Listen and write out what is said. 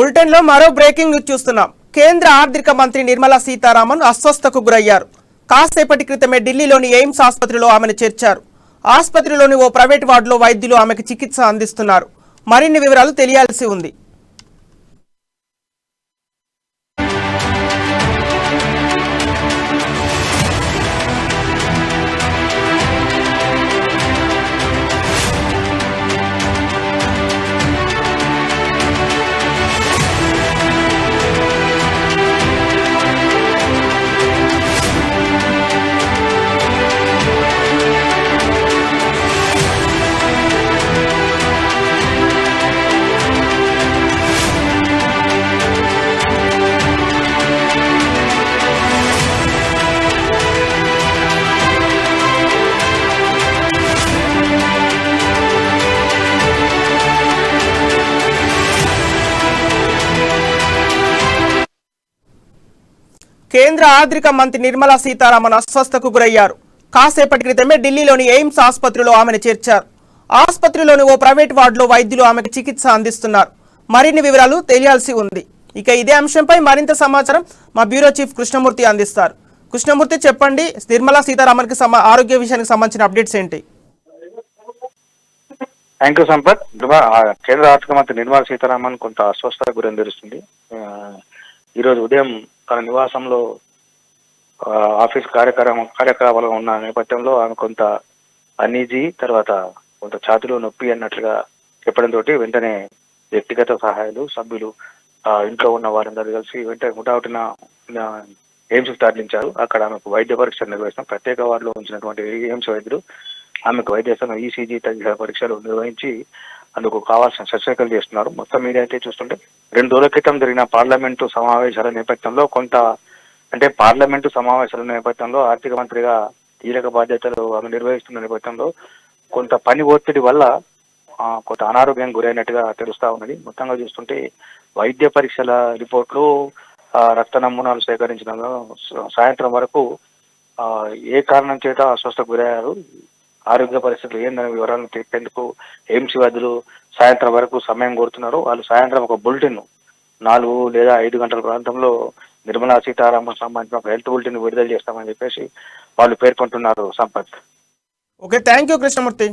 Bulletin లో మరో breaking news చూస్తున్నాం. కేంద్ర ఆర్థిక మంత్రి నిర్మలా సీతారామన్ అస్వస్థకు గురయ్యారు. కాసేపటి క్రితమే ఢిల్లీలోని ఎయిమ్స్ ఆసుపత్రిలో ఆమెను చేర్చారు. ఆసుపత్రిలోని ఓ ప్రైవేట్ వార్డులో వైద్యులు ఆమెకు చికిత్స అందిస్తున్నారు. మరిన్ని వివరాలు తెలియాల్సి ఉంది. కేంద్ర ఆర్థిక మంత్రి నిర్మలా సీతారామన్ అస్వస్థకు గురయ్యారు. కాసేపటి క్రితమే ఢిల్లీలోని ఎయిమ్స్ ఆసుపత్రిలో ఆమెను చేర్చారు. ఆసుపత్రిలోని ఓ ప్రైవేట్ వార్డులో వైద్యులు ఆమెకు చికిత్స అందిస్తున్నారు. మరిన్ని వివరాలు తెలియాల్సి ఉంది. ఇక ఇదే అంశంపై మరింత సమాచారం మా బ్యూరో చీఫ్ కృష్ణమూర్తి అందిస్తారు. కృష్ణమూర్తి, చెప్పండి, నిర్మలా సీతారామన్ కి ఆరోగ్య విషయానికి సంబంధించిన అప్డేట్స్ ఏంటి? Thank you Sampath. కేంద్ర ఆర్థిక మంత్రి నిర్మలా సీతారామన్ కొంత అస్వస్థతకు గురని తెలుస్తుంది. ఈ రోజు ఉదయం తన నివాసంలో ఆఫీస్ కార్యకలాపాలు ఉన్న నేపథ్యంలో ఆమె కొంత అనీజీ, తర్వాత కొంత ఛాతీలో నొప్పి అన్నట్లుగా చెప్పడంతో వెంటనే వ్యక్తిగత సహాయాలు సభ్యులు ఇంట్లో ఉన్న వారందరూ కలిసి వెంటనే హుటాహుటిన ఎయిమ్స్ తరలించారు. అక్కడ ఆమెకు వైద్య పరీక్షలు నిర్వహిస్తాం. ప్రత్యేక వార్డులో ఉంచినటువంటి ఎయిమ్స్ వైద్యులు ఆమెకు వైద్య ఈసీజీ తదితర పరీక్షలు నిర్వహించి అందుకు కావాల్సిన శస్త్రక్రియలు చేస్తున్నారు. మొత్తం మీద అయితే చూస్తుంటే 2 రోజుల క్రితం జరిగిన పార్లమెంటు సమావేశాల నేపథ్యంలో పార్లమెంటు సమావేశాల నేపథ్యంలో ఆర్థిక మంత్రిగా కీలక బాధ్యతలు ఆమె నిర్వహిస్తున్న నేపథ్యంలో కొంత పని ఒత్తిడి వల్ల కొంత అనారోగ్యానికి గురైనట్టుగా తెలుస్తా ఉన్నది. మొత్తంగా చూస్తుంటే వైద్య పరీక్షల రిపోర్ట్లు, రక్త నమూనాలు సేకరించడంలో సాయంత్రం వరకు ఏ కారణం చేత అస్వస్థకు గురయ్యారు, ఆరోగ్య పరిస్థితులు ఏందనే వివరాలను చెప్పేందుకు ఎయిమ్స్ వైద్యులు సాయంత్రం వరకు సమయం కోరుతున్నారు. వాళ్ళు సాయంత్రం ఒక బులెటిన్ 4 లేదా 5 గంటల ప్రాంతంలో నిర్మలా సీతారామన్ సంబంధించిన ఒక హెల్త్ బులెటిన్ విడుదల చేస్తామని చెప్పేసి వాళ్ళు పేర్కొంటున్నారు. Sampath. Okay, thank you Krishnamurthy.